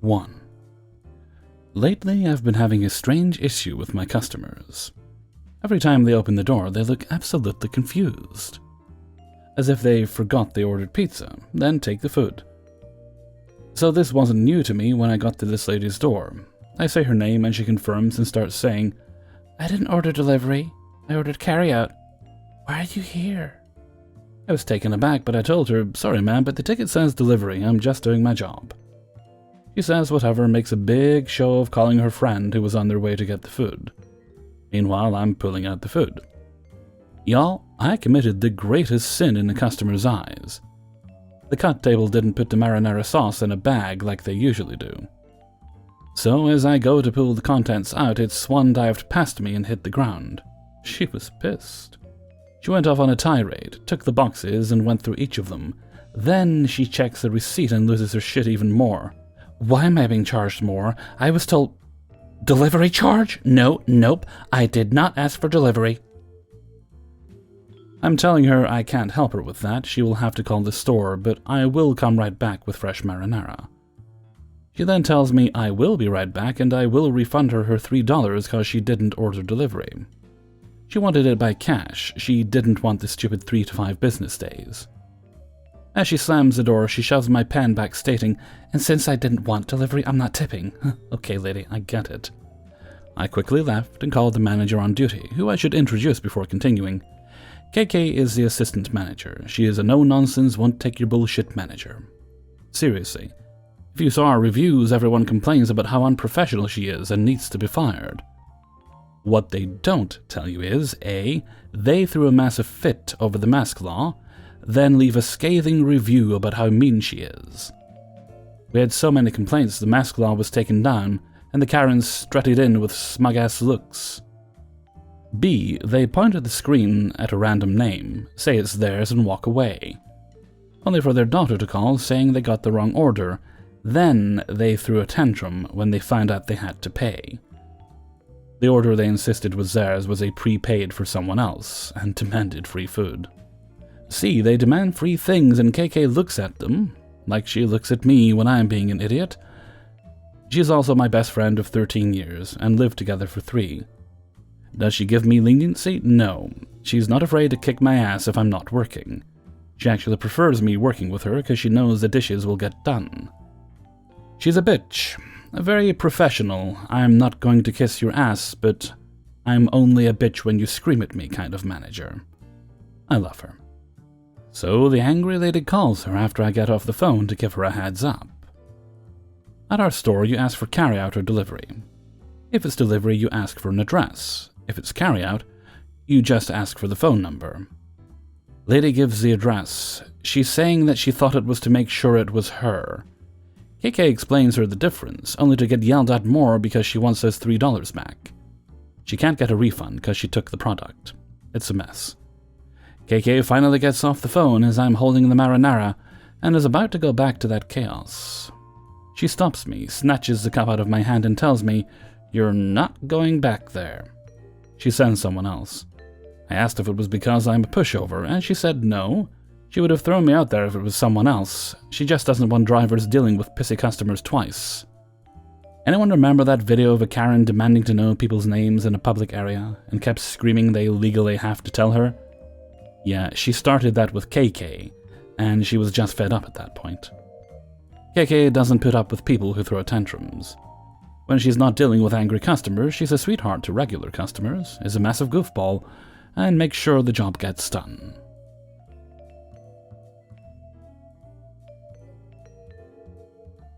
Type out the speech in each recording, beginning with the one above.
1. Lately, I've been having a strange issue with my customers. Every time they open the door, they look absolutely confused. As if they forgot they ordered pizza, then take the food. So this wasn't new to me when I got to this lady's door. I say her name and she confirms and starts saying, "I didn't order delivery. I ordered carryout. Why are you here?" I was taken aback, but I told her, "Sorry ma'am, but the ticket says delivery. I'm just doing my job." She says whatever, makes a big show of calling her friend who was on their way to get the food. Meanwhile, I'm pulling out the food. Y'all, I committed the greatest sin in the customer's eyes. The cut table didn't put the marinara sauce in a bag like they usually do. So as I go to pull the contents out, it swan-dived past me and hit the ground. She was pissed. She went off on a tirade, took the boxes and went through each of them. Then she checks the receipt and loses her shit even more. "Why am I being charged more? I was told..." "Delivery charge? Nope, I did not ask for delivery." I'm telling her I can't help her with that, she will have to call the store, but I will come right back with fresh marinara. She then tells me I will be right back and I will refund her $3 because she didn't order delivery. She wanted it by cash, she didn't want the stupid 3 to 5 business days. As she slams the door, she shoves my pen back stating, "And since I didn't want delivery, I'm not tipping." Okay, lady, I get it. I quickly left and called the manager on duty, who I should introduce before continuing. KK is the assistant manager. She is a no-nonsense, won't-take-your-bullshit manager. Seriously, if you saw our reviews, everyone complains about how unprofessional she is and needs to be fired. What they don't tell you is, A, they threw a massive fit over the mask law, then leave a scathing review about how mean she is. We had so many complaints the mask law was taken down, and the Karens strutted in with smug-ass looks. B, they point at the screen at a random name, say it's theirs and walk away. Only for their daughter to call saying they got the wrong order, then they threw a tantrum when they found out they had to pay. The order they insisted was theirs was a prepaid for someone else, and demanded free food. C, they demand free things and KK looks at them, like she looks at me when I'm being an idiot. She is also my best friend of 13 years, and lived together for 3. Does she give me leniency? No. She's not afraid to kick my ass if I'm not working. She actually prefers me working with her because she knows the dishes will get done. She's a bitch. A very professional, I'm not going to kiss your ass, but I'm only a bitch when you scream at me kind of manager. I love her. So the angry lady calls her after I get off the phone to give her a heads up. At our store, you ask for carryout or delivery. If it's delivery, you ask for an address. If it's carryout, you just ask for the phone number. Lady gives the address. She's saying that she thought it was to make sure it was her. KK explains her the difference, only to get yelled at more because she wants those $3 back. She can't get a refund because she took the product. It's a mess. KK finally gets off the phone as I'm holding the marinara and is about to go back to that chaos. She stops me, snatches the cup out of my hand and tells me, "You're not going back there." She sends someone else. I asked if it was because I'm a pushover, and she said no. She would have thrown me out there if it was someone else. She just doesn't want drivers dealing with pissy customers twice. Anyone remember that video of a Karen demanding to know people's names in a public area and kept screaming they legally have to tell her? Yeah, she started that with KK, and she was just fed up at that point. KK doesn't put up with people who throw tantrums. When she's not dealing with angry customers, she's a sweetheart to regular customers, is a massive goofball, and makes sure the job gets done.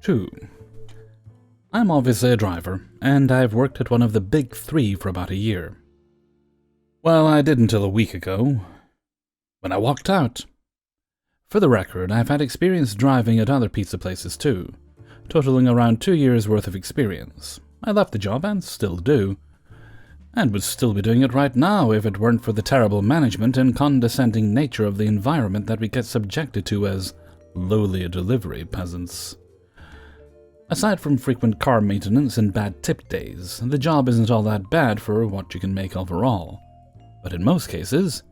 2. I'm obviously a driver, and I've worked at one of the big 3 for about a year. Well, I did until a week ago, when I walked out. For the record, I've had experience driving at other pizza places too, totaling around 2 years' worth of experience. I left the job and still do, and would still be doing it right now if it weren't for the terrible management and condescending nature of the environment that we get subjected to as lowly delivery peasants. Aside from frequent car maintenance and bad tip days, the job isn't all that bad for what you can make overall. But in most cases,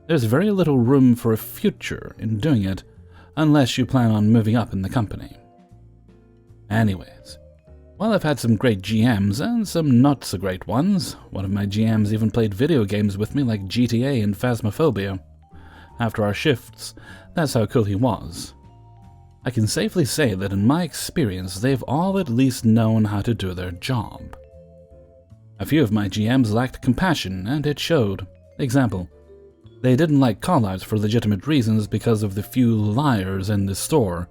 there's very little room for a future in doing it unless you plan on moving up in the company. Anyways, While I've had some great GMs and some not so great ones, one of my GMs even played video games with me like GTA and Phasmophobia. After our shifts, that's how cool he was. I can safely say that in my experience, they've all at least known how to do their job. A few of my GMs lacked compassion, and it showed. Example, they didn't like callouts for legitimate reasons because of the few liars in the store,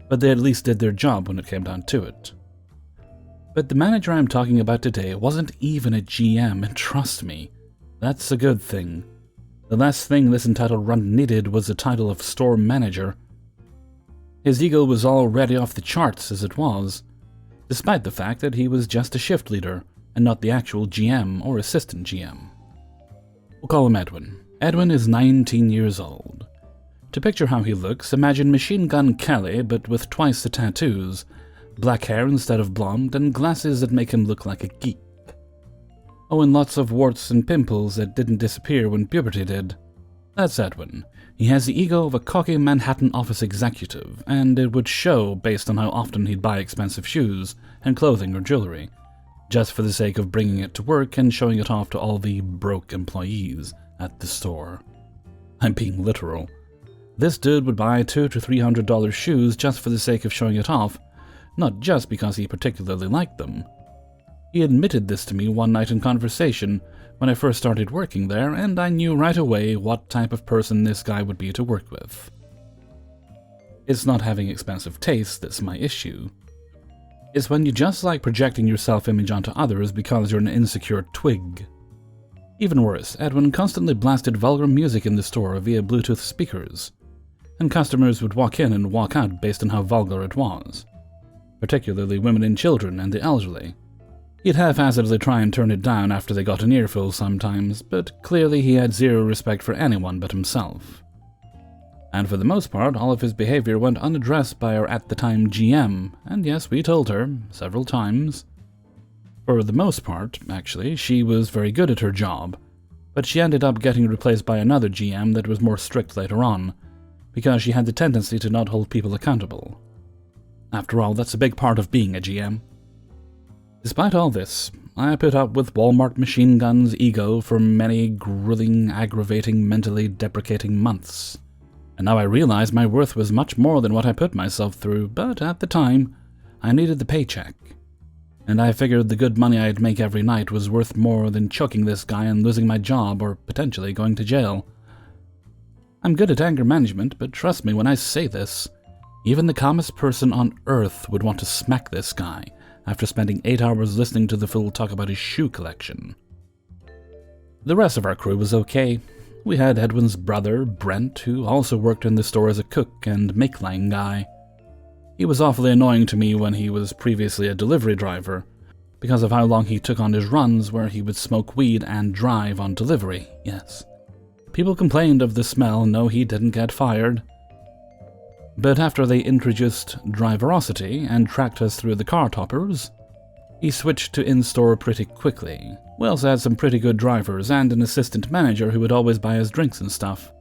but they at least did their job when it came down to it. But the manager I'm talking about today wasn't even a GM, and trust me, that's a good thing. The last thing this entitled run needed was the title of store manager. His ego was already off the charts as it was, despite the fact that he was just a shift leader and not the actual GM or assistant GM. We'll call him Edwin. Edwin is 19 years old. To picture how he looks, imagine Machine Gun Kelly but with twice the tattoos, black hair instead of blonde, and glasses that make him look like a geek. Oh, and lots of warts and pimples that didn't disappear when puberty did. That's Edwin. He has the ego of a cocky Manhattan office executive, and it would show based on how often he'd buy expensive shoes and clothing or jewelry, just for the sake of bringing it to work and showing it off to all the broke employees at the store. I'm being literal. This dude would buy $200 to $300 shoes just for the sake of showing it off, not just because he particularly liked them. He admitted this to me one night in conversation when I first started working there, and I knew right away what type of person this guy would be to work with. It's not having expensive taste that's my issue. It's when you just like projecting your self-image onto others because you're an insecure twig. Even worse, Edwin constantly blasted vulgar music in the store via Bluetooth speakers, and customers would walk in and walk out based on how vulgar it was, particularly women and children and the elderly. He'd half-assedly try and turn it down after they got an earful sometimes, but clearly he had zero respect for anyone but himself. And for the most part, all of his behavior went unaddressed by our at-the-time GM, and yes, we told her, several times. For the most part, actually, she was very good at her job, but she ended up getting replaced by another GM that was more strict later on, because she had the tendency to not hold people accountable. After all, that's a big part of being a GM. Despite all this, I put up with Walmart Machine Gun's ego for many grueling, aggravating, mentally deprecating months. And now I realize my worth was much more than what I put myself through, but at the time, I needed the paycheck. And I figured the good money I'd make every night was worth more than choking this guy and losing my job or potentially going to jail. I'm good at anger management, but trust me when I say this, even the calmest person on earth would want to smack this guy after spending 8 hours listening to the fool talk about his shoe collection. The rest of our crew was okay. We had Edwin's brother, Brent, who also worked in the store as a cook and make-line guy. He was awfully annoying to me when he was previously a delivery driver, because of how long he took on his runs where he would smoke weed and drive on delivery, yes. People complained of the smell, no, he didn't get fired. But after they introduced driverosity and tracked us through the car toppers, he switched to in-store pretty quickly. We also had some pretty good drivers and an assistant manager who would always buy us drinks and stuff.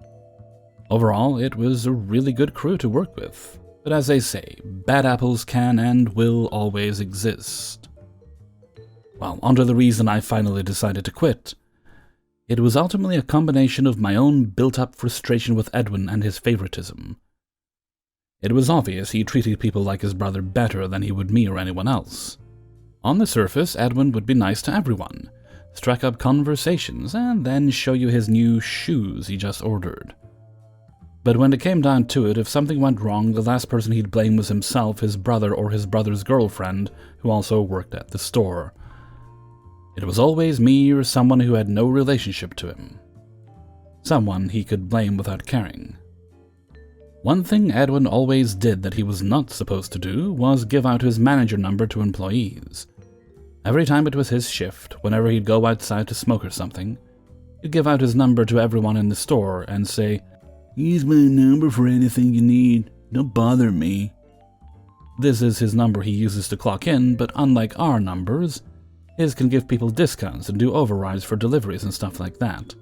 Overall, it was a really good crew to work with. But as they say, bad apples can and will always exist. Well, onto the reason I finally decided to quit. It was ultimately a combination of my own built-up frustration with Edwin and his favoritism. It was obvious he treated people like his brother better than he would me or anyone else. On the surface, Edwin would be nice to everyone, strike up conversations, and then show you his new shoes he just ordered. But when it came down to it, if something went wrong, the last person he'd blame was himself, his brother, or his brother's girlfriend, who also worked at the store. It was always me or someone who had no relationship to him. Someone he could blame without caring. One thing Edwin always did that he was not supposed to do was give out his manager number to employees. Every time it was his shift, whenever he'd go outside to smoke or something, he'd give out his number to everyone in the store and say, "Here's my number for anything you need. Don't bother me." This is his number he uses to clock in, but unlike our numbers, his can give people discounts and do overrides for deliveries and stuff like that.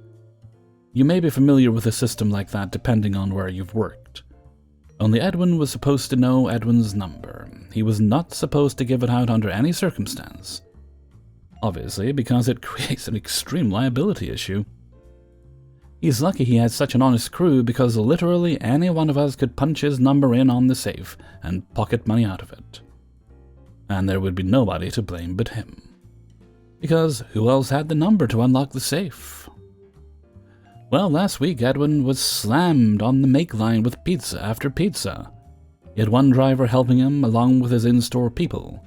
You may be familiar with a system like that depending on where you've worked. Only Edwin was supposed to know Edwin's number. He was not supposed to give it out under any circumstance. Obviously, because it creates an extreme liability issue. He's lucky he had such an honest crew, because literally any one of us could punch his number in on the safe and pocket money out of it. And there would be nobody to blame but him. Because who else had the number to unlock the safe? Well, last week Edwin was slammed on the make line with pizza after pizza. He had one driver helping him along with his in-store people.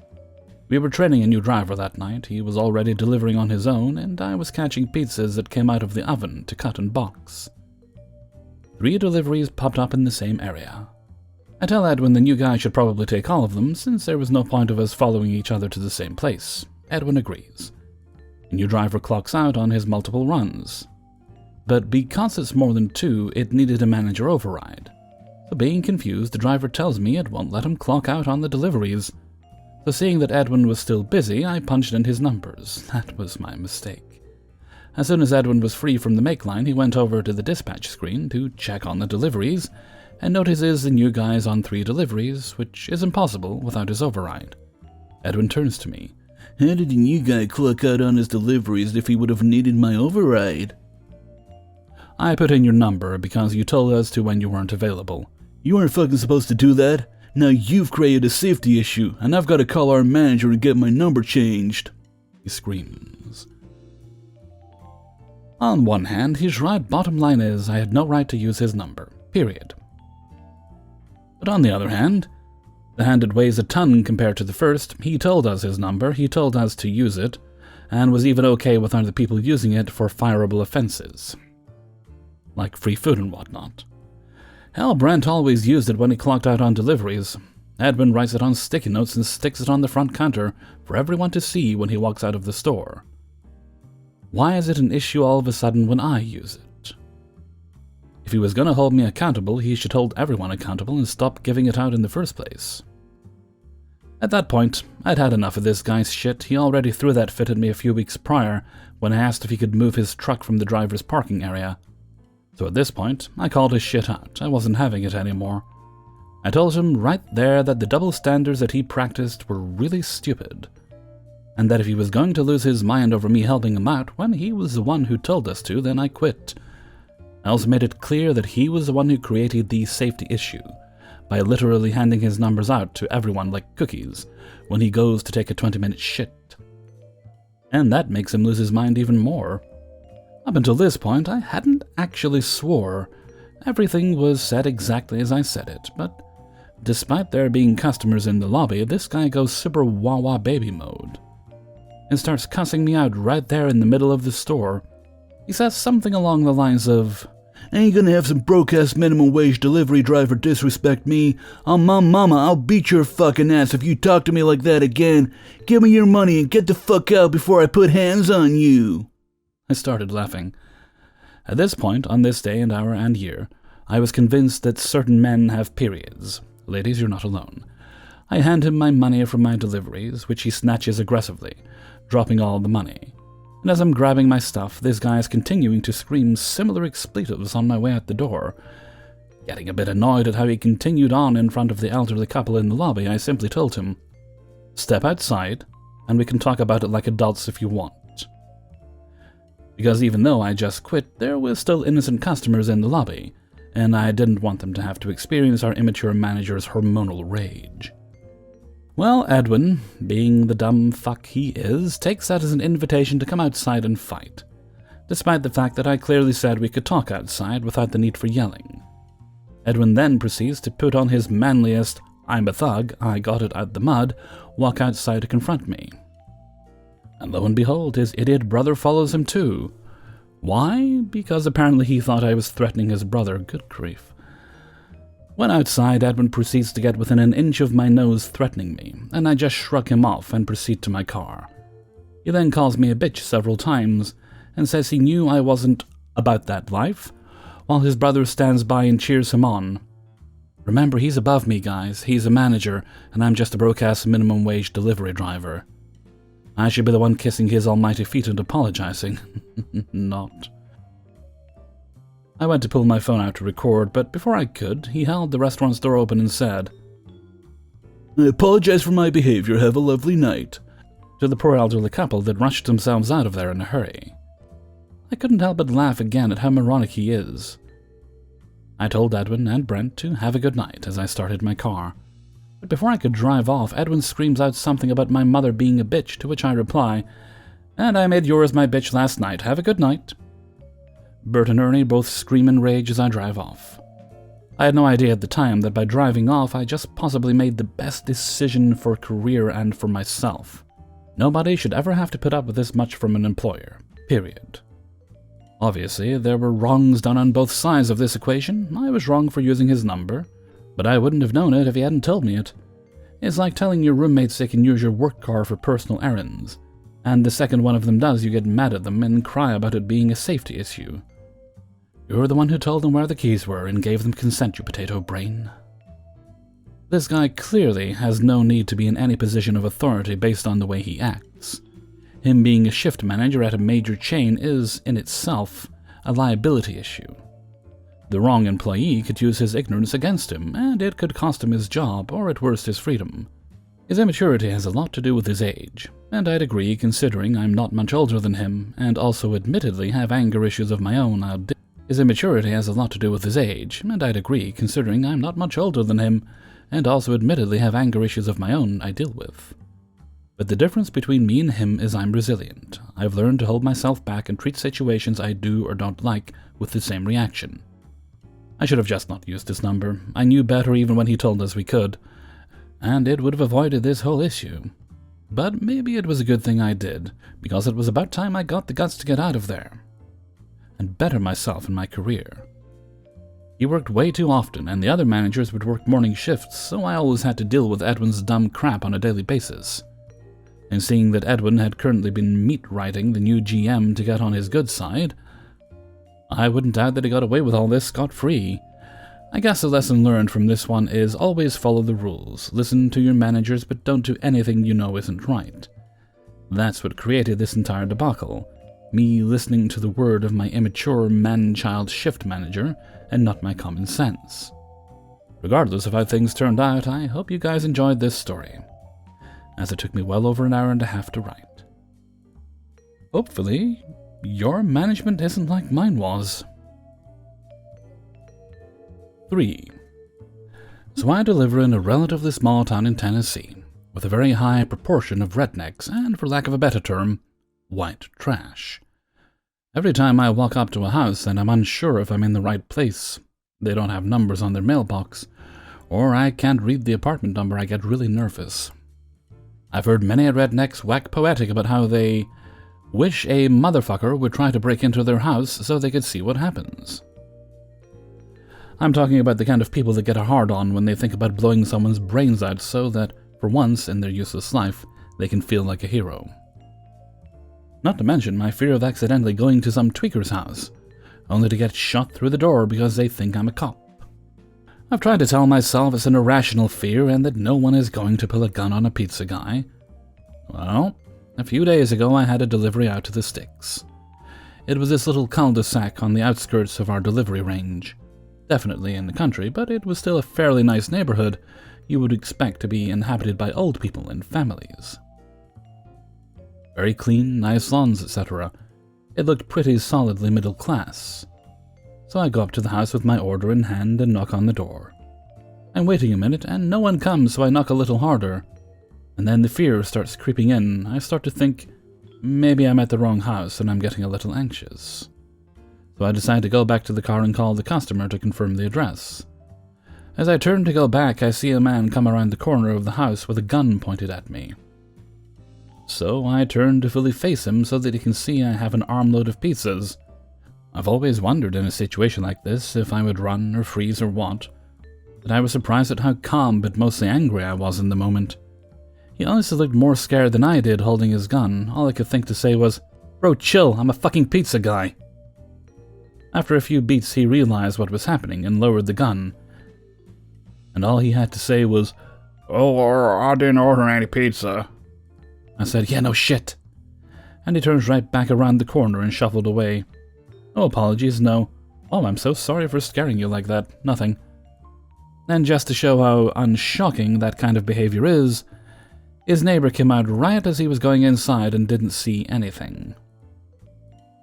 We were training a new driver that night. He was already delivering on his own, and I was catching pizzas that came out of the oven to cut and box. 3 deliveries popped up in the same area. I tell Edwin the new guy should probably take all of them, since there was no point of us following each other to the same place. Edwin agrees. The new driver clocks out on his multiple runs. But because it's more than 2, it needed a manager override. So being confused, the driver tells me it won't let him clock out on the deliveries. So seeing that Edwin was still busy, I punched in his numbers. That was my mistake. As soon as Edwin was free from the make line, he went over to the dispatch screen to check on the deliveries, and notices the new guy's on 3 deliveries, which is impossible without his override. Edwin turns to me. How did the new guy clock out on his deliveries if he would have needed my override? I put in your number because you told us to when you weren't available. You weren't fucking supposed to do that. Now you've created a safety issue, and I've got to call our manager and get my number changed. He screams. On one hand, he's right. Bottom line is, I had no right to use his number. Period. But on the other hand, the hand that weighs a ton compared to the first, he told us his number, he told us to use it, and was even okay with other people using it for fireable offenses. Like free food and whatnot. Hell, Brent always used it when he clocked out on deliveries. Edwin writes it on sticky notes and sticks it on the front counter for everyone to see when he walks out of the store. Why is it an issue all of a sudden when I use it? If he was going to hold me accountable, he should hold everyone accountable and stop giving it out in the first place. At that point, I'd had enough of this guy's shit. He already threw that fit at me a few weeks prior when I asked if he could move his truck from the driver's parking area. So at this point, I called his shit out. I wasn't having it anymore. I told him right there that the double standards that he practiced were really stupid, and that if he was going to lose his mind over me helping him out when he was the one who told us to, then I quit. I also made it clear that he was the one who created the safety issue by literally handing his numbers out to everyone like cookies when he goes to take a 20-minute shit. And that makes him lose his mind even more. Up until this point, I hadn't actually swore. Everything was said exactly as I said it, but despite there being customers in the lobby, this guy goes super wah-wah baby mode and starts cussing me out right there in the middle of the store. He says something along the lines of, "Ain't gonna have some broke-ass minimum wage delivery driver disrespect me. On my mama, I'll beat your fucking ass if you talk to me like that again. Give me your money and get the fuck out before I put hands on you." I started laughing. At this point, on this day and hour and year, I was convinced that certain men have periods. Ladies, you're not alone. I hand him my money from my deliveries, which he snatches aggressively, dropping all the money. And as I'm grabbing my stuff, this guy is continuing to scream similar expletives on my way out the door. Getting a bit annoyed at how he continued on in front of the elderly couple in the lobby, I simply told him, "Step outside, and we can talk about it like adults if you want." Because even though I just quit, there were still innocent customers in the lobby, and I didn't want them to have to experience our immature manager's hormonal rage. Well, Edwin, being the dumb fuck he is, takes that as an invitation to come outside and fight, despite the fact that I clearly said we could talk outside without the need for yelling. Edwin then proceeds to put on his manliest, "I'm a thug, I got it out the mud," walk outside to confront me. And lo and behold, his idiot brother follows him too. Why? Because apparently he thought I was threatening his brother. Good grief. When outside, Edwin proceeds to get within an inch of my nose threatening me, and I just shrug him off and proceed to my car. He then calls me a bitch several times, and says he knew I wasn't about that life, while his brother stands by and cheers him on. Remember, he's above me, guys. He's a manager, and I'm just a broke-ass minimum wage delivery driver. I should be the one kissing his almighty feet and apologizing. Not. I went to pull my phone out to record, but before I could, he held the restaurant's door open and said, "I apologize for my behavior, have a lovely night," to the poor elderly couple that rushed themselves out of there in a hurry. I couldn't help but laugh again at how moronic he is. I told Edwin and Brent to have a good night as I started my car. But before I could drive off, Edwin screams out something about my mother being a bitch, to which I reply, "And I made yours my bitch last night, have a good night." Bert and Ernie both scream in rage as I drive off. I had no idea at the time that by driving off, I just possibly made the best decision for career and for myself. Nobody should ever have to put up with this much from an employer, period. Obviously, there were wrongs done on both sides of this equation. I was wrong for using his number, but I wouldn't have known it if he hadn't told me it. It's like telling your roommates they can use your work car for personal errands, and the second one of them does, you get mad at them and cry about it being a safety issue. You're the one who told them where the keys were and gave them consent, you potato brain. This guy clearly has no need to be in any position of authority based on the way he acts. Him being a shift manager at a major chain is, in itself, a liability issue. The wrong employee could use his ignorance against him, and it could cost him his job, or at worst his freedom. His immaturity has a lot to do with his age, and I'd agree considering I'm not much older than him, and also admittedly have anger issues of my own. His immaturity has a lot to do with his age, and I'd agree considering I'm not much older than him, and also admittedly have anger issues of my own I deal with. But the difference between me and him is I'm resilient. I've learned to hold myself back and treat situations I do or don't like with the same reaction. I should have just not used his number. I knew better even when he told us we could, and it would have avoided this whole issue. But maybe it was a good thing I did, because it was about time I got the guts to get out of there and better myself in my career. He worked way too often, and the other managers would work morning shifts, so I always had to deal with Edwin's dumb crap on a daily basis. And seeing that Edwin had currently been meat-writing the new GM to get on his good side, I wouldn't doubt that he got away with all this scot-free. I guess the lesson learned from this one is always follow the rules, listen to your managers, but don't do anything you know isn't right. That's what created this entire debacle, me listening to the word of my immature man-child shift manager and not my common sense. Regardless of how things turned out, I hope you guys enjoyed this story, as it took me well over an hour and a half to write. Hopefully, your management isn't like mine was. 3. So I deliver in a relatively small town in Tennessee, with a very high proportion of rednecks and, for lack of a better term, white trash. Every time I walk up to a house and I'm unsure if I'm in the right place, they don't have numbers on their mailbox, or I can't read the apartment number, I get really nervous. I've heard many rednecks whack poetic about how they wish a motherfucker would try to break into their house so they could see what happens. I'm talking about the kind of people that get a hard-on when they think about blowing someone's brains out so that, for once in their useless life, they can feel like a hero. Not to mention my fear of accidentally going to some tweaker's house, only to get shot through the door because they think I'm a cop. I've tried to tell myself it's an irrational fear and that no one is going to pull a gun on a pizza guy. Well, a few days ago I had a delivery out to the sticks. It was this little cul-de-sac on the outskirts of our delivery range. Definitely in the country, but it was still a fairly nice neighborhood you would expect to be inhabited by old people and families. Very clean, nice lawns, etc. It looked pretty solidly middle class. So I go up to the house with my order in hand and knock on the door. I'm waiting a minute and no one comes, so I knock a little harder. And then the fear starts creeping in. I start to think, maybe I'm at the wrong house and I'm getting a little anxious. So I decide to go back to the car and call the customer to confirm the address. As I turn to go back, I see a man come around the corner of the house with a gun pointed at me. So I turn to fully face him so that he can see I have an armload of pizzas. I've always wondered in a situation like this if I would run or freeze or what, but I was surprised at how calm but mostly angry I was in the moment. He honestly looked more scared than I did holding his gun. All I could think to say was, "Bro, chill, I'm a fucking pizza guy." After a few beats he realized what was happening and lowered the gun, and all he had to say was, "Oh, I didn't order any pizza." I said, "Yeah, no shit." And he turns right back around the corner and shuffled away. No apologies, no Oh, I'm so sorry for scaring you like that. Nothing. And just to show how unshocking that kind of behavior is, his neighbor came out right as he was going inside and didn't see anything.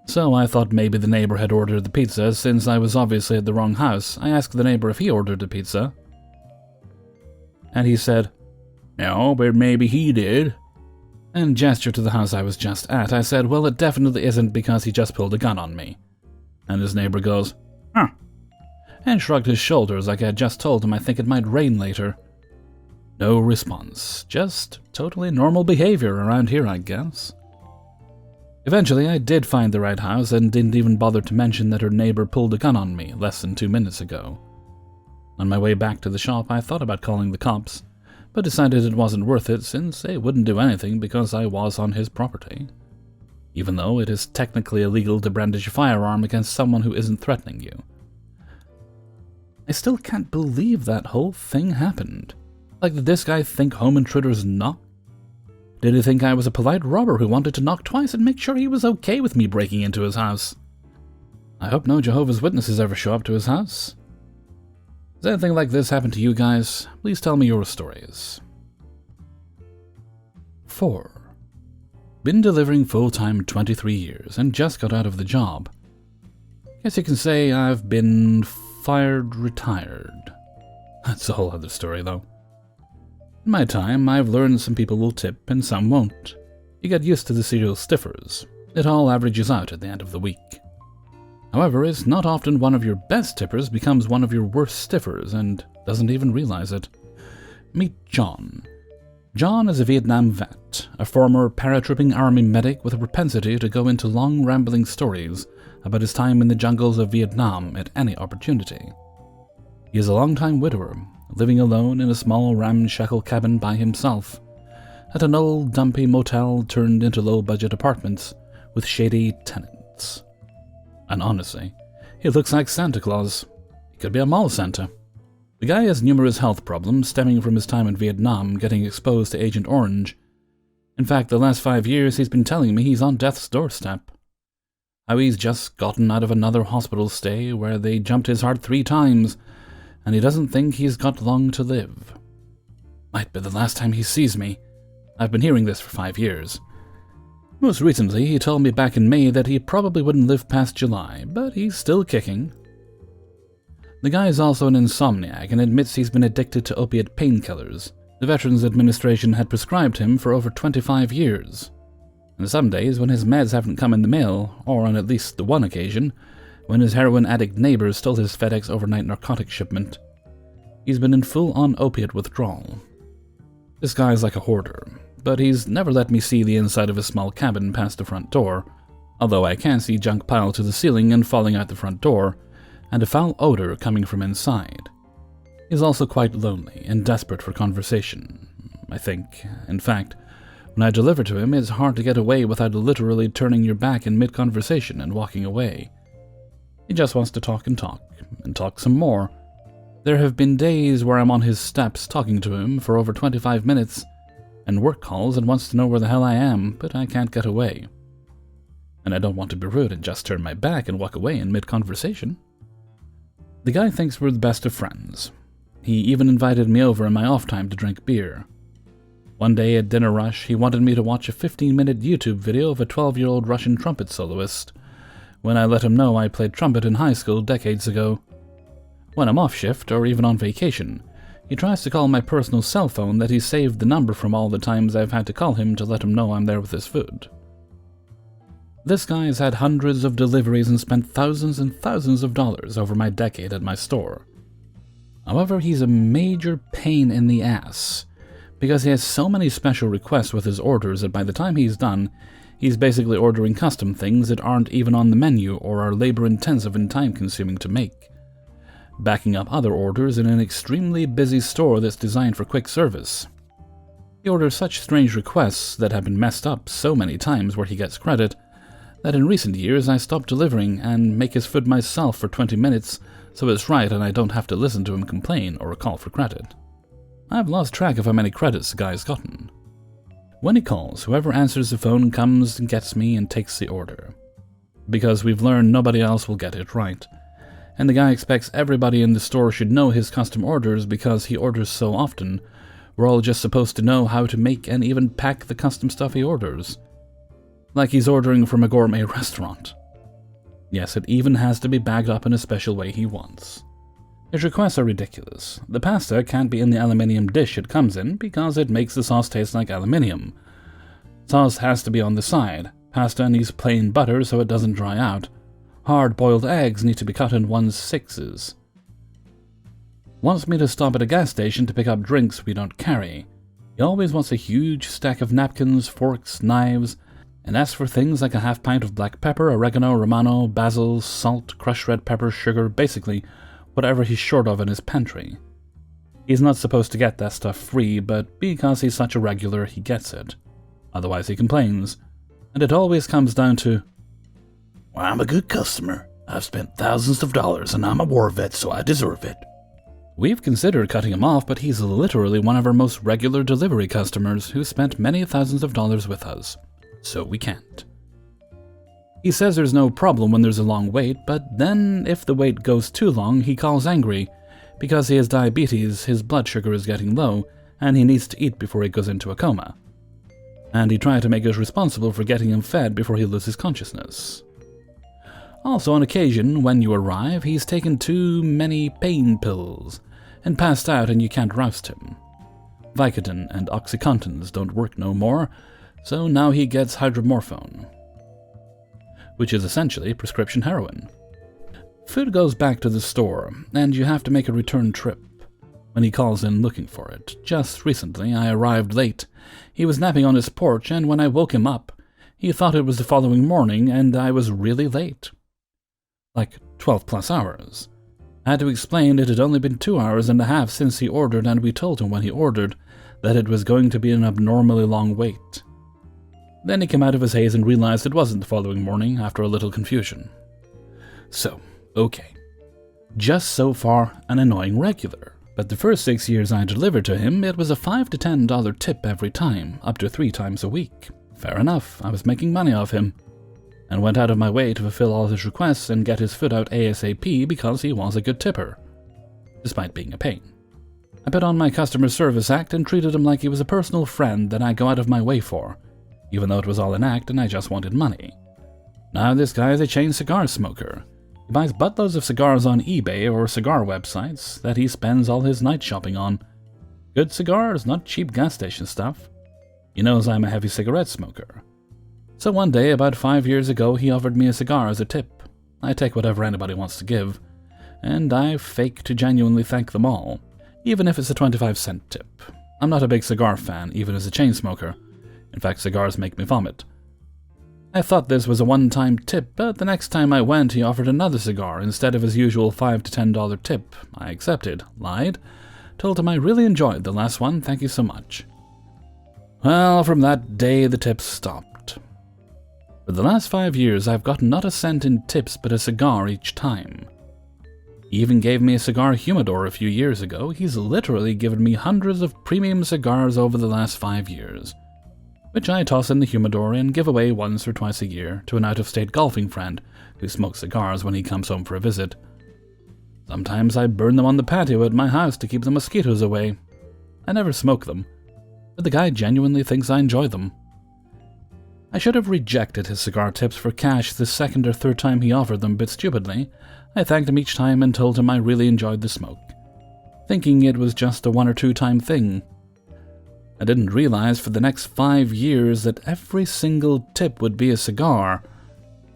So I thought maybe the neighbor had ordered the pizza, since I was obviously at the wrong house. I asked the neighbor if he ordered the pizza, and he said, "No, but maybe he did," and gestured to the house I was just at. I said, "Well, it definitely isn't, because he just pulled a gun on me." And his neighbor goes, "Huh," and shrugged his shoulders like I had just told him I think it might rain later. No response. Just totally normal behavior around here, I guess. Eventually, I did find the right house and didn't even bother to mention that her neighbor pulled a gun on me less than 2 minutes ago. On my way back to the shop, I thought about calling the cops, but decided it wasn't worth it since they wouldn't do anything because I was on his property, even though it is technically illegal to brandish a firearm against someone who isn't threatening you. I still can't believe that whole thing happened. Like, did this guy think home intruders knock? Did he think I was a polite robber who wanted to knock twice and make sure he was okay with me breaking into his house? I hope no Jehovah's Witnesses ever show up to his house. Has anything like this happened to you guys? Please tell me your stories. 4. Been delivering full-time 23 years and just got out of the job. Guess you can say I've been retired. That's a whole other story, though. In my time, I've learned some people will tip and some won't. You get used to the serial stiffers. It all averages out at the end of the week. However, it's not often one of your best tippers becomes one of your worst stiffers and doesn't even realize it. Meet John. John is a Vietnam vet, a former paratrooping army medic with a propensity to go into long, rambling stories about his time in the jungles of Vietnam at any opportunity. He is a long-time widower, living alone in a small ramshackle cabin by himself, at an old dumpy motel turned into low-budget apartments with shady tenants. And honestly, he looks like Santa Claus. He could be a mall Santa. The guy has numerous health problems stemming from his time in Vietnam getting exposed to Agent Orange. In fact, the last 5 years he's been telling me he's on death's doorstep. How he's just gotten out of another hospital stay where they jumped his heart 3 times, and he doesn't think he's got long to live. Might be the last time he sees me. I've been hearing this for 5 years. Most recently, he told me back in May that he probably wouldn't live past July, but he's still kicking. The guy is also an insomniac and admits he's been addicted to opiate painkillers. The Veterans Administration had prescribed him for over 25 years. And some days, when his meds haven't come in the mail, or on at least the one occasion, when his heroin addict neighbor stole his FedEx overnight narcotics shipment, he's been in full-on opiate withdrawal. This guy's like a hoarder, but he's never let me see the inside of his small cabin past the front door, although I can see junk piled to the ceiling and falling out the front door, and a foul odor coming from inside. He's also quite lonely and desperate for conversation, I think. In fact, when I deliver to him, it's hard to get away without literally turning your back in mid-conversation and walking away. He just wants to talk and talk some more. There have been days where I'm on his steps talking to him for over 25 minutes, and work calls and wants to know where the hell I am, but I can't get away. And I don't want to be rude and just turn my back and walk away in mid-conversation. The guy thinks we're the best of friends. He even invited me over in my off time to drink beer. One day at dinner rush, he wanted me to watch a 15-minute YouTube video of a 12-year-old Russian trumpet soloist, when I let him know I played trumpet in high school decades ago. When I'm off shift, or even on vacation, he tries to call my personal cell phone that he saved the number from all the times I've had to call him to let him know I'm there with his food. This guy has had hundreds of deliveries and spent thousands and thousands of dollars over my decade at my store. However, he's a major pain in the ass, because he has so many special requests with his orders that by the time he's done, he's basically ordering custom things that aren't even on the menu or are labor-intensive and time-consuming to make, backing up other orders in an extremely busy store that's designed for quick service. He orders such strange requests that have been messed up so many times where he gets credit, that in recent years I stopped delivering and make his food myself for 20 minutes so it's right and I don't have to listen to him complain or call for credit. I've lost track of how many credits the guy's gotten. When he calls, whoever answers the phone comes and gets me and takes the order. Because we've learned nobody else will get it right. and the guy expects everybody in the store should know his custom orders because he orders so often. We're all just supposed to know how to make and even pack the custom stuff he orders. Like he's ordering from a gourmet restaurant. Yes, it even has to be bagged up in a special way he wants. His requests are ridiculous. The pasta can't be in the aluminium dish it comes in because it makes the sauce taste like aluminium. Sauce has to be on the side. Pasta needs plain butter so it doesn't dry out. Hard-boiled eggs need to be cut in 1/6. Wants me to stop at a gas station to pick up drinks we don't carry. He always wants a huge stack of napkins, forks, knives, and asks for things like a half pint of black pepper, oregano, romano, basil, salt, crushed red pepper, sugar, basically whatever he's short of in his pantry. He's not supposed to get that stuff free, but because he's such a regular, he gets it. Otherwise he complains, and it always comes down to, "Well, I'm a good customer. I've spent thousands of dollars and I'm a war vet, so I deserve it." We've considered cutting him off, but he's literally one of our most regular delivery customers who spent many thousands of dollars with us, so we can't. He says there's no problem when there's a long wait, but then if the wait goes too long, he calls angry. Because he has diabetes, his blood sugar is getting low, and he needs to eat before he goes into a coma. And he tried to make us responsible for getting him fed before he loses consciousness. Also, on occasion, when you arrive, he's taken too many pain pills, and passed out and you can't roust him. Vicodin and OxyContins don't work no more, so now he gets hydromorphone, which is essentially prescription heroin. Food goes back to the store, and you have to make a return trip when he calls in looking for it. Just recently, I arrived late. He was napping on his porch, and when I woke him up, he thought it was the following morning, and I was really late. Like 12+ hours. I had to explain it had only been 2 hours and a half since he ordered, and we told him when he ordered that it was going to be an abnormally long wait. Then he came out of his haze and realized it wasn't the following morning after a little confusion. So, okay. Just so far, an annoying regular. But the first 6 years I delivered to him, it was a $5 to $10 tip every time, up to 3 times a week. Fair enough, I was making money off him, and went out of my way to fulfill all his requests and get his foot out ASAP because he was a good tipper, despite being a pain. I put on my customer service act and treated him like he was a personal friend that I go out of my way for, even though it was all an act and I just wanted money. Now this guy is a chain cigar smoker. He buys buttloads of cigars on eBay or cigar websites that he spends all his night shopping on. Good cigars, not cheap gas station stuff. He knows I'm a heavy cigarette smoker. So one day, about 5 years ago, he offered me a cigar as a tip. I take whatever anybody wants to give, and I fake to genuinely thank them all, even if it's a 25-cent tip. I'm not a big cigar fan, even as a chain smoker. In fact, cigars make me vomit. I thought this was a one-time tip, but the next time I went, he offered another cigar instead of his usual $5 to $10 tip. I accepted, lied, told him I really enjoyed the last one, thank you so much. Well, from that day, the tips stopped. For the last 5 years, I've gotten not a cent in tips, but a cigar each time. He even gave me a cigar humidor a few years ago. He's literally given me hundreds of premium cigars over the last 5 years, which I toss in the humidor and give away once or twice a year to an out-of-state golfing friend who smokes cigars when he comes home for a visit. Sometimes I burn them on the patio at my house to keep the mosquitoes away. I never smoke them, but the guy genuinely thinks I enjoy them. I should have rejected his cigar tips for cash the second or third time he offered them, but stupidly, I thanked him each time and told him I really enjoyed the smoke, thinking it was just a 1 or 2 time thing. I didn't realize for the next 5 years that every single tip would be a cigar,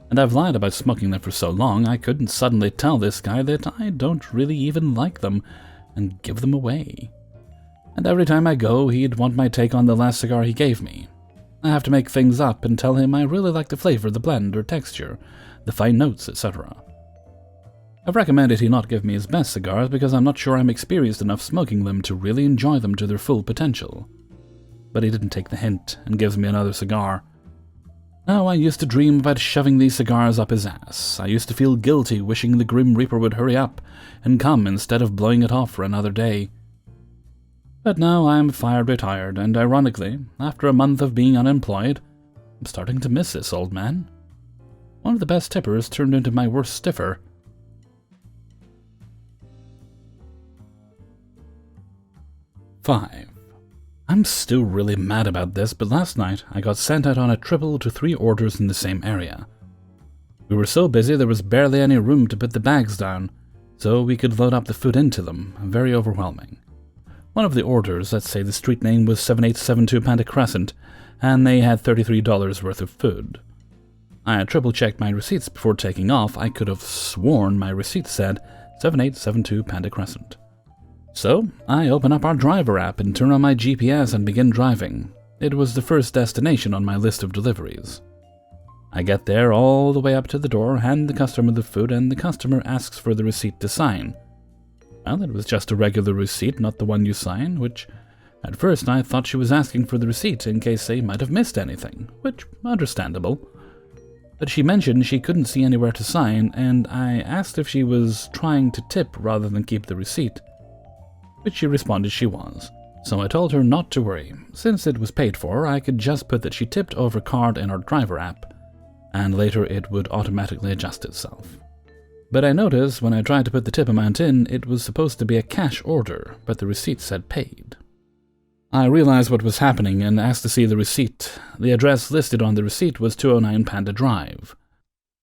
and I've lied about smoking them for so long I couldn't suddenly tell this guy that I don't really even like them and give them away. And every time I go, he'd want my take on the last cigar he gave me. I have to make things up and tell him I really like the flavor, the blend or texture, the fine notes, etc. I've recommended he not give me his best cigars because I'm not sure I'm experienced enough smoking them to really enjoy them to their full potential. But he didn't take the hint and gives me another cigar. Now, I used to dream about shoving these cigars up his ass. I used to feel guilty wishing the Grim Reaper would hurry up and come instead of blowing it off for another day. But now I'm retired, and ironically, after a month of being unemployed, I'm starting to miss this old man. One of the best tippers turned into my worst stiffer. 5. I'm still really mad about this, but last night I got sent out on a triple to 3 orders in the same area. We were so busy there was barely any room to put the bags down, so we could load up the food into them. Very overwhelming. One of the orders, let's say the street name was 7872 Panda Crescent, and they had $33 worth of food. I had triple-checked my receipts before taking off. I could have sworn my receipt said 7872 Panda Crescent. So, I open up our driver app and turn on my GPS and begin driving. It was the first destination on my list of deliveries. I get there all the way up to the door, hand the customer the food, and the customer asks for the receipt to sign. Well, it was just a regular receipt, not the one you sign, which at first I thought she was asking for the receipt in case they might have missed anything, which, understandable. But she mentioned she couldn't see anywhere to sign, and I asked if she was trying to tip rather than keep the receipt, which she responded she was. So I told her not to worry. Since it was paid for, I could just put that she tipped over card in our driver app, and later it would automatically adjust itself. But I noticed when I tried to put the tip amount in, it was supposed to be a cash order, but the receipt said paid. I realized what was happening and asked to see the receipt. The address listed on the receipt was 209 Panda Drive.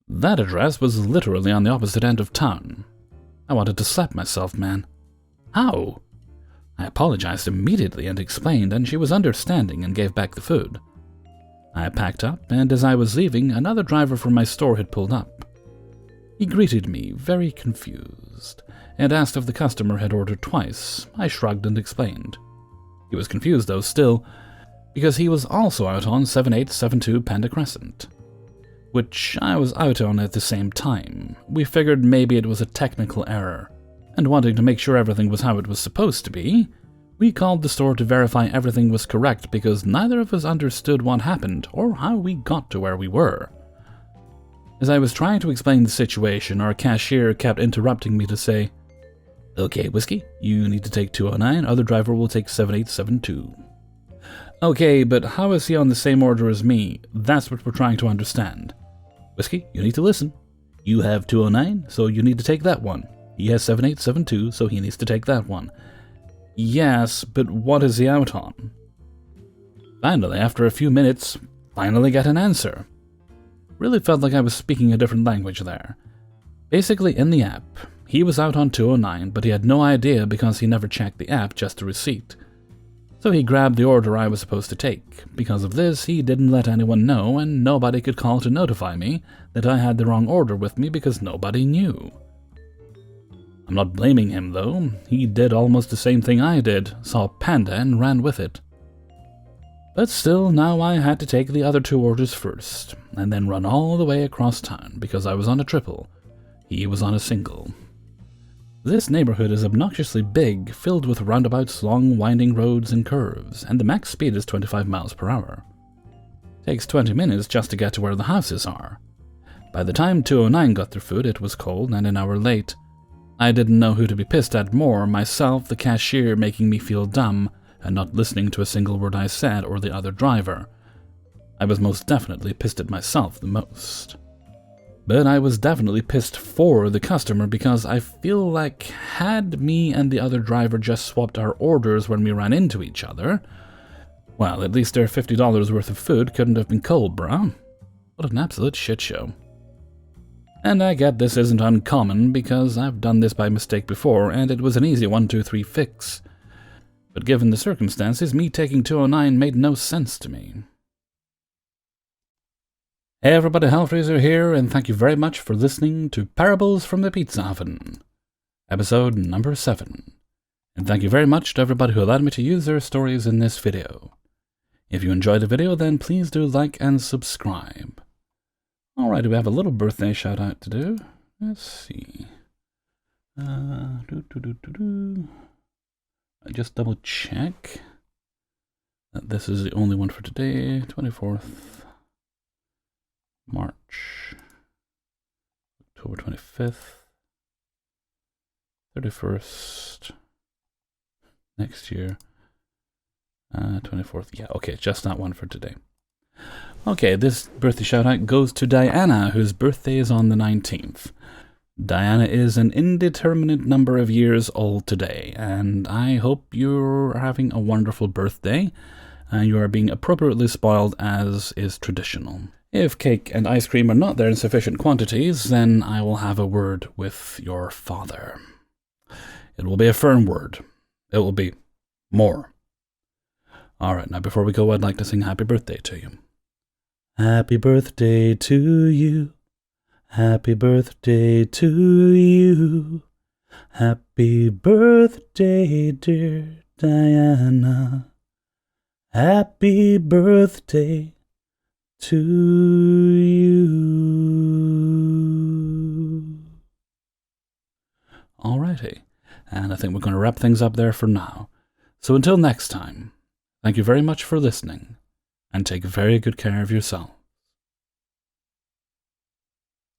That address was literally on the opposite end of town. I wanted to slap myself, man. How? I apologized immediately and explained, and she was understanding and gave back the food. I packed up, and as I was leaving, another driver from my store had pulled up. He greeted me, very confused, and asked if the customer had ordered twice. I shrugged and explained. He was confused, though, still, because he was also out on 7872 Panda Crescent, which I was out on at the same time. We figured maybe it was a technical error, and wanting to make sure everything was how it was supposed to be, we called the store to verify everything was correct because neither of us understood what happened or how we got to where we were. As I was trying to explain the situation, our cashier kept interrupting me to say, "Okay, Whiskey, you need to take 209, other driver will take 7872. Okay, but how is he on the same order as me? That's what we're trying to understand. Whiskey, you need to listen. You have 209, so you need to take that one. He has 7872, so he needs to take that one. Yes, but what is he out on?" Finally, after a few minutes, finally got an answer. Really felt like I was speaking a different language there. Basically, in the app, he was out on 209, but he had no idea because he never checked the app, just a receipt. So he grabbed the order I was supposed to take. Because of this, he didn't let anyone know, and nobody could call to notify me that I had the wrong order with me because nobody knew. I'm not blaming him, though. He did almost the same thing I did, saw Panda and ran with it. But still, now I had to take the other 2 orders first, and then run all the way across town because I was on a triple. He was on a single. This neighborhood is obnoxiously big, filled with roundabouts, long winding roads and curves, and the max speed is 25 miles per hour. Takes 20 minutes just to get to where the houses are. By the time 209 got their food, it was cold and an hour late. I didn't know who to be pissed at more, myself, the cashier making me feel dumb, and not listening to a single word I said, or the other driver. I was most definitely pissed at myself the most. But I was definitely pissed for the customer because I feel like had me and the other driver just swapped our orders when we ran into each other, well, at least their $50 worth of food couldn't have been cold, bruh. What an absolute shit show. And I get this isn't uncommon because I've done this by mistake before and it was an easy 1, 2, 3 fix. But given the circumstances, me taking 209 made no sense to me. Hey everybody, Hellfreezer here, and thank you very much for listening to Parables from the Pizza Oven, episode number 7. And thank you very much to everybody who allowed me to use their stories in this video. If you enjoyed the video, then please do like and subscribe. Alright, we have a little birthday shout out to do. Let's see. I just double check that this is the only one for today, 24th March, October 25th, 31st, next year, 24th. Yeah, okay, just that one for today. Okay, this birthday shout out goes to Diana, whose birthday is on the 19th. Diana is an indeterminate number of years old today, and I hope you're having a wonderful birthday, and you are being appropriately spoiled as is traditional. If cake and ice cream are not there in sufficient quantities, then I will have a word with your father. It will be a firm word. It will be more. Alright, now before we go, I'd like to sing happy birthday to you. Happy birthday to you. Happy birthday to you. Happy birthday, dear Diana. Happy birthday to you. Alrighty, and I think we're going to wrap things up there for now. So until next time, thank you very much for listening, and take very good care of yourself.